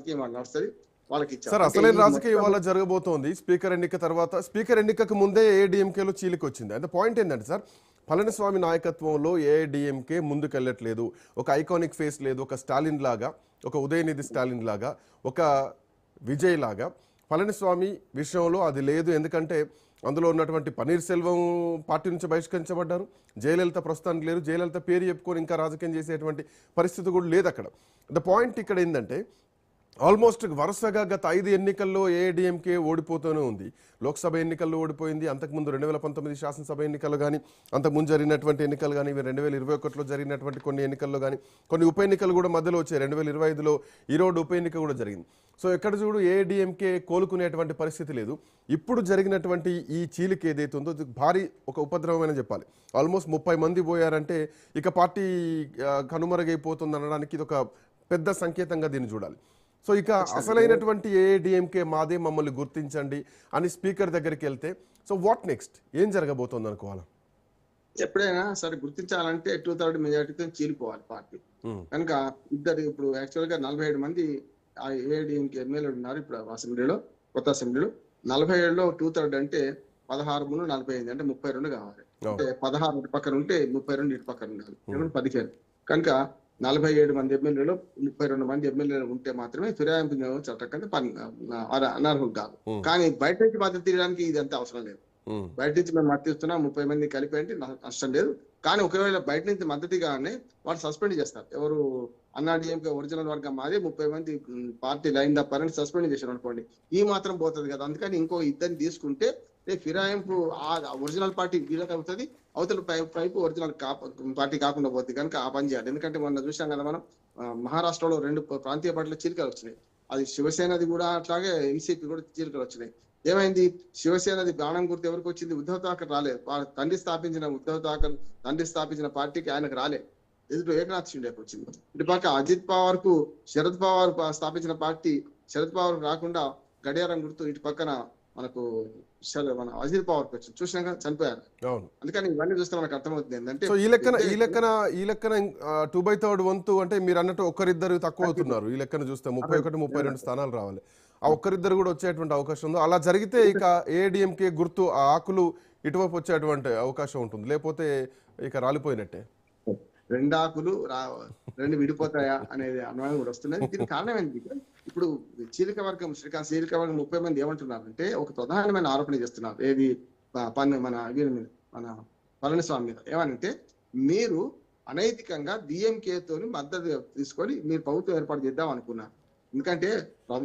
రాజకీయం నడుస్తుంది, వాళ్ళకి ఇచ్చారు. సార్ అసలైన రాజకీయం ఇవాళ జరగబోతోంది. స్పీకర్ ఎన్నిక తర్వాత, స్పీకర్ ఎన్నికకు ముందే ఏఐడిఎంకేలో చీలిక వచ్చింది. అంటే పాయింట్ ఏంటంటే సార్, పళనిస్వామి నాయకత్వంలో ఏఐడిఎంకే ముందుకెళ్ళట్లేదు. ఒక ఐకానిక్ ఫేస్ లేదు. ఒక స్టాలిన్ లాగా, ఒక ఉదయనిధి స్టాలిన్ లాగా, ఒక విజయ్ లాగా పళనిస్వామి విషయంలో అది లేదు. ఎందుకంటే అందులో ఉన్నటువంటి పన్నీర్ సెల్వం పార్టీ నుంచి బహిష్కరించబడ్డారు. జయలలిత ప్రస్తుతానికి లేరు. జయలలిత పేరు చెప్పుకొని ఇంకా రాజకీయం చేసేటువంటి పరిస్థితి కూడా లేదు అక్కడ. ద పాయింట్ ఇక్కడ ఏంటంటే, ఆల్మోస్ట్ వరుసగా గత 5 ఎన్నికల్లో ఏఐడిఎంకే ఓడిపోతూనే ఉంది. లోక్సభ ఎన్నికల్లో ఓడిపోయింది, అంతకుముందు 2019 శాసనసభ ఎన్నికలు కానీ, అంతకుముందు జరిగినటువంటి ఎన్నికలు కానీ, 2021లో జరిగినటువంటి కొన్ని ఎన్నికల్లో కానీ, కొన్ని ఉప ఎన్నికలు కూడా మధ్యలో వచ్చాయి. 2025లో ఈరోజు ఉప ఎన్నిక కూడా జరిగింది. సో ఎక్కడ చూడు ఏఐడిఎంకే కోలుకునేటువంటి పరిస్థితి లేదు. ఇప్పుడు జరిగినటువంటి ఈ చీలిక ఏదైతే ఉందో భారీ ఒక ఉపద్రవమైన చెప్పాలి. ఆల్మోస్ట్ 30 మంది పోయారంటే ఇక పార్టీ కనుమరుగైపోతుంది అనడానికి ఇది ఒక పెద్ద సంకేతంగా దీన్ని చూడాలి. సో ఇక అసలైనటువంటి ఏఐడిఎంకే మాదే, మమ్మల్ని గుర్తించండి అని స్పీకర్ దగ్గరికి వెళ్తే, సో వాట్ నెక్స్ట్, ఏం జరగబోతోంది అనుకోవాలా? ఎప్పుడైనా సరే గుర్తించాలంటే 2/3 మెజార్టీతో చీలిపోవాలి పార్టీ కనుక. ఇద్దరు ఇప్పుడు యాక్చువల్ గా 47 మంది ఏఐడిఎంకే ఎమ్మెల్యేలు ఉన్నారు ఇప్పుడు అసెంబ్లీలో, కొత్త అసెంబ్లీలో. 47లో 2/3 అంటే 16 × 45 అంటే 32 కావాలి. అంటే 16 ఇటు పక్కన ఉంటే 32 ఇటు పక్కన ఉండాలి, 15. కనుక 47 మంది ఎమ్మెల్యేలు 32 మంది ఎమ్మెల్యేలు ఉంటే మాత్రమే ఫిరాయింపు చట్టం కింద అనర్హులు కాదు. కానీ బయట నుంచి మద్దతు తీయడానికి ఇది అంత అవసరం లేదు. బయట నుంచి మేము మద్దతు ఇస్తున్నాం 30 మంది కలిపి అంటే నష్టం లేదు. కానీ ఒకవేళ బయట నుంచి మద్దతుగానే వాళ్ళు సస్పెండ్ చేస్తారు. ఎవరు అన్నాడీఎంకే ఒరిజినల్ వర్గం మాది 30 మంది పార్టీ లైన్ అప్ అని సస్పెండ్ చేశారు అనుకోండి, ఈ మాత్రం పోతుంది కదా. అందుకని ఇంకో ఇద్దరిని తీసుకుంటే ఫిరాయింపు ఆ ఒరిజినల్ పార్టీ వీళ్ళకి అవుతుంది, అవతల పైపు ఒరిజినల్ పార్టీ కాకుండా పోతుంది. కనుక ఆ పని చేయాలి. ఎందుకంటే మొన్న చూసాం కదా మనం, మహారాష్ట్రలో 2 ప్రాంతీయ పార్టీల చీలికలు వచ్చినాయి. అది శివసేనది కూడా అట్లాగే, ఎన్సీపీ కూడా చీలికలు వచ్చినాయి. ఏమైంది, శివసేనది బాణం గుర్తు ఎవరికి వచ్చింది? ఉద్ధవ్ ఠాకరే రాలేదు. ఉద్ధవ్ ఠాకరే తండ్రి స్థాపించిన పార్టీకి ఆయనకు రాలేదు, ఎదుటి ఏకనాథ్ షిండేకి వచ్చింది. ఇటు పక్క అజిత్ పవార్ కు శరద్ పవార్ స్థాపించిన పార్టీ శరద్ పవార్ రాకుండా గడియారం గుర్తు ఇటు పక్కన మనకు మన అజిత్ పవార్ కు వచ్చింది. చూసినాక చనిపోయారు. అందుకని ఇవన్నీ చూస్తే మనకు అర్థమవుతుంది ఏంటంటే, ఈ లెక్కన 2/3 వంతు అంటే మీరు అన్నట్టు ఒక్కరిద్దరు తక్కువ అవుతున్నారు. ఈ లెక్కన చూస్తే 31, 32 స్థానాలు రావాలి. ఆ ఒక్కరిద్దరు కూడా వచ్చేటువంటి అవకాశం ఉంది. అలా జరిగితే ఇక ఏఐడిఎంకే గుర్తు ఆ ఆకులు ఇటువైపు వచ్చేటువంటి అవకాశం ఉంటుంది. లేకపోతే ఇక రాలిపోయినట్టే. 2 ఆకులు 2 విడిపోతాయా అనేది అనుమానం కూడా వస్తున్నది. దీనికి కారణం ఏంటి? ఇప్పుడు చీలిక వర్గం 30 మంది ఏమంటున్నారంటే, ఒక ప్రధానమైన ఆరోపణ చేస్తున్నారు. ఏది మన పళనిస్వామి మీద. ఏమనంటే, మీరు అనైతికంగా డిఎంకేతో మద్దతు తీసుకొని మీరు ప్రభుత్వం ఏర్పాటు చేద్దాం అనుకున్నారు. ఎందుకంటే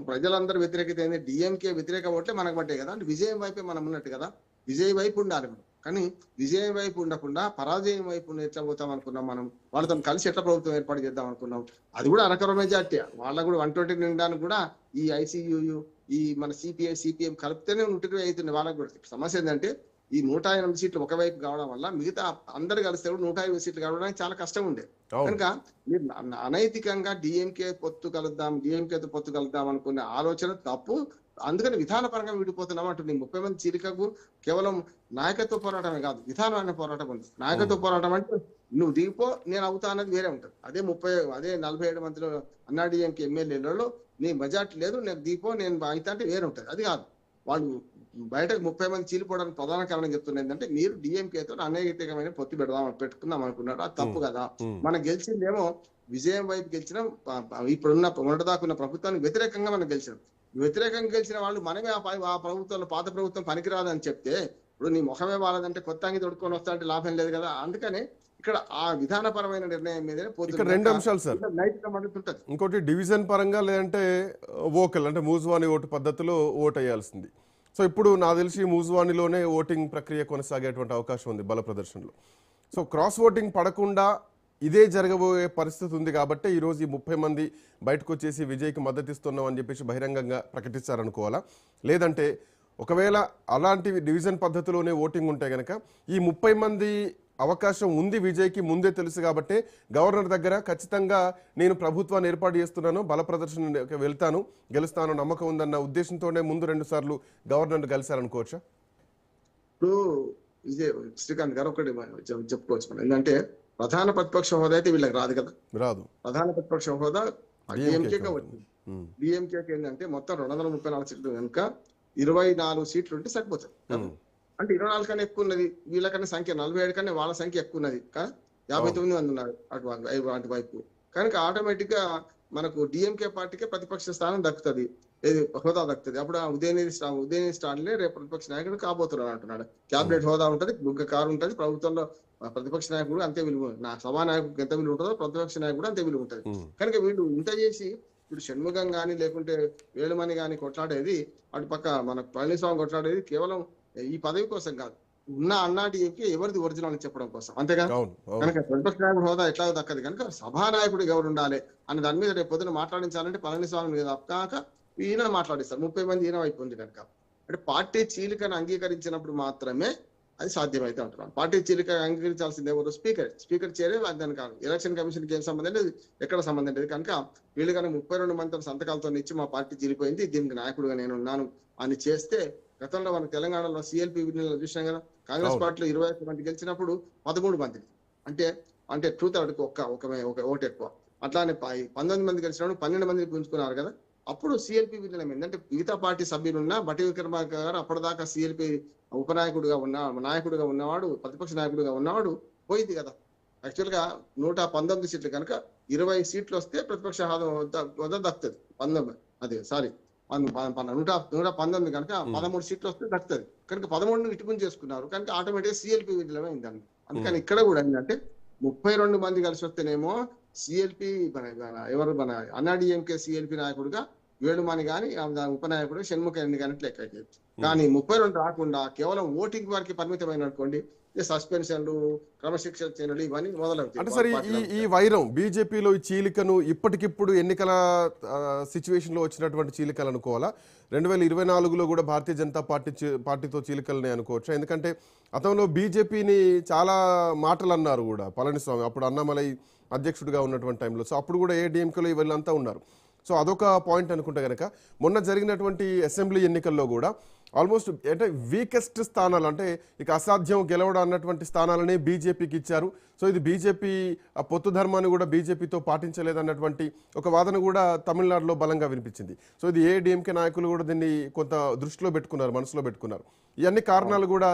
ప్రజలందరూ వ్యతిరేకత ఏంది, డిఎంకే వ్యతిరేక ఓట్లే మనకు పట్టాయి కదా. అంటే విజయం వైపే మనం ఉన్నట్టు కదా, విజయ్ వైపు ఉండాలి మనం. కానీ విజయం వైపు ఉండకుండా పరాజయం వైపు ఎట్లా పోతాం అనుకున్నాం మనం. వాళ్ళతో కలిసి ఎట్లా ప్రభుత్వం ఏర్పాటు చేద్దాం అనుకున్నాం. అది కూడా అరకర మెజార్టీ. వాళ్ళకు కూడా 120 నిండడానికి కూడా ఈ ఐసీయూ, ఈ మన సిపిఎం కలిపితేనే 120 అవుతుంది వాళ్ళకు కూడా. సమస్య ఏంటంటే, ఈ 108 సీట్లు ఒకవైపు కావడం వల్ల మిగతా అందరు కలిస్తే కూడా 150 సీట్లు కావడానికి చాలా కష్టం ఉండే. కనుక మీరు అనైతికంగా డిఎంకేతో పొత్తు కలుద్దాం అనుకునే ఆలోచన తప్పు. అందుకని విధానపరంగా విడిపోతున్నాం అంటుంది. 30 మంది చీలికకు కేవలం నాయకత్వ పోరాటమే కాదు, విధానమైన పోరాటం ఉంది. నాయకత్వ పోరాటం అంటే నువ్వు దిగిపో నేను అవుతా అన్నది వేరే ఉంటుంది. అదే 47 మందిలో అన్నాడీఎంకే ఎమ్మెల్యేలలో నీ మెజార్టీ లేదు, నేను దిగిపో నేను అవుతా అంటే వేరే ఉంటుంది. అది కాదు, వాళ్ళు బయటకు 30 మంది చీలిపోవడానికి ప్రధాన కారణం చెప్తున్నా ఏంటంటే, మీరు డిఎంకేతో అనైతికమైన పొత్తు పెట్టుకుందాం అనుకున్నారు. అది తప్పు కదా. మనం గెలిచిందేమో విజయం వైపు గెలిచినాం. ఇప్పుడున్న మొదటిదాకున్న ప్రభుత్వానికి వ్యతిరేకంగా మనం గెలిచినాం. వ్యతిరేకంగా గెలిచిన వాళ్ళు మనమే ఆ ప్రభుత్వంలో పాత ప్రభుత్వం పనికిరాదని చెప్తే, ఇప్పుడు నీ ముఖమే వాళ్ళదంటే కొత్త అంగి తొడుక్కొని వస్తా అంటే లాభం లేదు కదా. అందుకనే ఇక్కడ ఆ విధానపరమైన నిర్ణయం మీదనే పోతుంది. 2 అంశాలు సార్. నైతిక మద్దతు ఉంటుంది. ఇంకోటి డివిజన్ పరంగా, లేదంటే వోకల్ అంటే మూజువాణి ఓటు పద్ధతిలో ఓటు వేయాల్సింది. సో ఇప్పుడు నాకు తెలిసి మూజువాణిలోనే ఓటింగ్ ప్రక్రియ కొనసాగేటువంటి అవకాశం ఉంది బల ప్రదర్శనలో. సో క్రాస్ ఓటింగ్ పడకుండా ఇదే జరగబోయే పరిస్థితి ఉంది కాబట్టి ఈరోజు ఈ 30 మంది బయటకు వచ్చేసి విజయ్కి మద్దతు ఇస్తున్నాం అని చెప్పేసి బహిరంగంగా ప్రకటించారనుకోవాలా? లేదంటే ఒకవేళ అలాంటి డివిజన్ పద్ధతిలోనే ఓటింగ్ ఉంటే కనుక ఈ 30 మంది అవకాశం ఉంది విజయ్కి ముందే తెలుసు కాబట్టి గవర్నర్ దగ్గర ఖచ్చితంగా నేను ప్రభుత్వాన్ని ఏర్పాటు చేస్తున్నాను, బల ప్రదర్శనకి వెళ్తాను, గెలుస్తాను, నమ్మకం ఉందన్న ఉద్దేశంతోనే ముందు 2 సార్లు గవర్నర్ని కలిశారనుకోవచ్చా? ఇప్పుడు శ్రీకాంత్ గారు ఒకటి చెప్పుకోవచ్చు మనం. ఏంటంటే ప్రధాన ప్రతిపక్ష హోదా అయితే వీళ్ళకి రాదు కదా. రాదు. ప్రధాన ప్రతిపక్ష హోదా డిఎంకేగా వచ్చింది. డిఎంకేకి ఏంటంటే మొత్తం 234 సీట్లు కనుక 24 సీట్లు ఉంటే సరిపోతుంది. అంటే 24 కన్నా ఎక్కువ ఉన్నది, వీళ్ళకన్నా సంఖ్య 47 కన్నా వాళ్ళ సంఖ్య ఎక్కువ ఉన్నది, 59 మంది ఉన్నారు అటువైపు. కనుక ఆటోమేటిక్ గా మనకు డిఎంకే పార్టీకే ప్రతిపక్ష స్థానం దక్కుతుంది, హోదా దక్కుతుంది. అప్పుడు ఉదయనిధి స్టాలినే రేపు ప్రతిపక్ష నాయకుడు కాబోతున్నాడు అంటున్నాడు. క్యాబినెట్ హోదా ఉంటది, బుగ్గ కారు ఉంటది, ప్రభుత్వంలో ప్రతిపక్ష నాయకుడు అంతే విలువ, సభా నాయకుడికి ఎంత విలువ ఉంటుందో ప్రతిపక్ష నాయకుడు అంతే విలువ ఉంటది. కనుక వీళ్ళు ఇంత చేసి ఇప్పుడు షణ్ముఖం గాని లేకుంటే వేలుమణి గాని కొట్లాడేది, అటు పక్క మన పళనిస్వామి కొట్లాడేది కేవలం ఈ పదవి కోసం కాదు, ఉన్న అన్నాడీఎంకి ఎవరిది ఒరిజినల్ అని చెప్పడం కోసం, అంతేగా. కనుక ప్రతిపక్ష నాయకుడు హోదా ఎట్లా దక్కదు కనుక సభానాయకుడు ఎవరు ఉండాలి అనే దాని మీద రేపు పొద్దున మాట్లాడించాలంటే పళనిస్వామి మీద కాక ఈయన మాట్లాడిస్తారు. 30 మంది ఈయన వైపు ఉంది కనుక, అంటే పార్టీ చీలికను అంగీకరించినప్పుడు మాత్రమే అది సాధ్యమైతే అంటున్నాను. పార్టీ చీలిక అంగీకరించాల్సింది ఎవరు? స్పీకర్ చేరే దాని కాదు. ఎలక్షన్ కమిషన్ కి ఏం సంబంధం లేదు, ఎక్కడ సంబంధం లేదు. కనుక వీళ్ళు కనుక 32 మంది సంతకాలతో ఇచ్చి మా పార్టీ చీలిపోయింది, దీనికి నాయకుడుగా నేను ఉన్నాను అని చేస్తే, గతంలో మన తెలంగాణలో సిఎల్పి చూసినాం కదా, కాంగ్రెస్ పార్టీలో 21 మంది గెలిచినప్పుడు 13 మంది, అంటే ట్రూత్ అడుగు ఒక ఓటు ఎక్కువ. అట్లానే 19 మంది గెలిచినప్పుడు 12 మందిని పుంజుకున్నారు కదా. అప్పుడు సిఎల్పి విలీనం ఏంటంటే మిగతా పార్టీ సభ్యులున్నా బట్టి విక్రమార్క గారు అప్పటిదాకా సిఎల్పి నాయకుడుగా ఉన్నవాడు, ప్రతిపక్ష నాయకుడిగా ఉన్నవాడు పోయింది కదా. యాక్చువల్ గా 119 సీట్లు కనుక 20 సీట్లు వస్తే ప్రతిపక్ష హోదా దక్కుతుంది. 119 కనుక 13 సీట్లు వస్తే దక్కుతుంది. కనుక 13 ఇటుకుని చేసుకున్నారు కనుక ఆటోమేటిక్ సిఎల్పి విలీనం అయిందండి. అందుకని ఇక్కడ కూడా ఏంటంటే 32 మంది కలిసి వస్తేనేమో సిఎల్పి మన అన్నాడీఎంకే సిఎల్పి నాయకుడుగా వేణుమాని గాని ఉపనాయకుడు షణ్ముఖ ఎన్ని కానీ లెక్క. కానీ 32 రాకుండా కేవలం ఓటింగ్ వారికి పరిమితమైన అనుకోండి, సస్పెన్షన్లు, క్రమశిక్షణ చర్యలు ఇవన్నీ మొదలవుతాయి. అంటే సరే ఈ వైరం బీజేపీలో ఈ చీలికను ఇప్పటికిప్పుడు ఎన్నికల సిచ్యువేషన్ లో వచ్చినటువంటి చీలికలు అనుకోవాలా? 2024లో కూడా భారతీయ జనతా పార్టీతో చీలికలనే అనుకోవచ్చు. ఎందుకంటే అతనిలో బీజేపీని చాలా మాటలు అన్నారు కూడా పళనిస్వామి, అప్పుడు అన్నామలై అధ్యక్షుడిగా ఉన్నటువంటి టైంలో. సో అప్పుడు కూడా ఏడీఎంకేలో వీళ్ళంతా ఉన్నారు. సో అదొక పాయింట్ అనుకుంటే కనుక మొన్న జరిగినటువంటి అసెంబ్లీ ఎన్నికల్లో కూడా ఆల్మోస్ట్ అంటే వీకెస్ట్ స్థానాలు, అంటే ఇక అసాధ్యం గెలవడం అన్నటువంటి స్థానాలని బీజేపీకి ఇచ్చారు. సో ఇది బీజేపీ ఆ పొత్తు ధర్మాన్ని కూడా బీజేపీతో పాటించలేదన్నటువంటి ఒక వాదన కూడా తమిళనాడులో బలంగా వినిపించింది. సో ఇది ఏడీఎంకే నాయకులు కూడా దీన్ని కొంత దృష్టిలో పెట్టుకున్నారు, మనసులో పెట్టుకున్నారు. ఇవన్నీ కారణాలు కూడా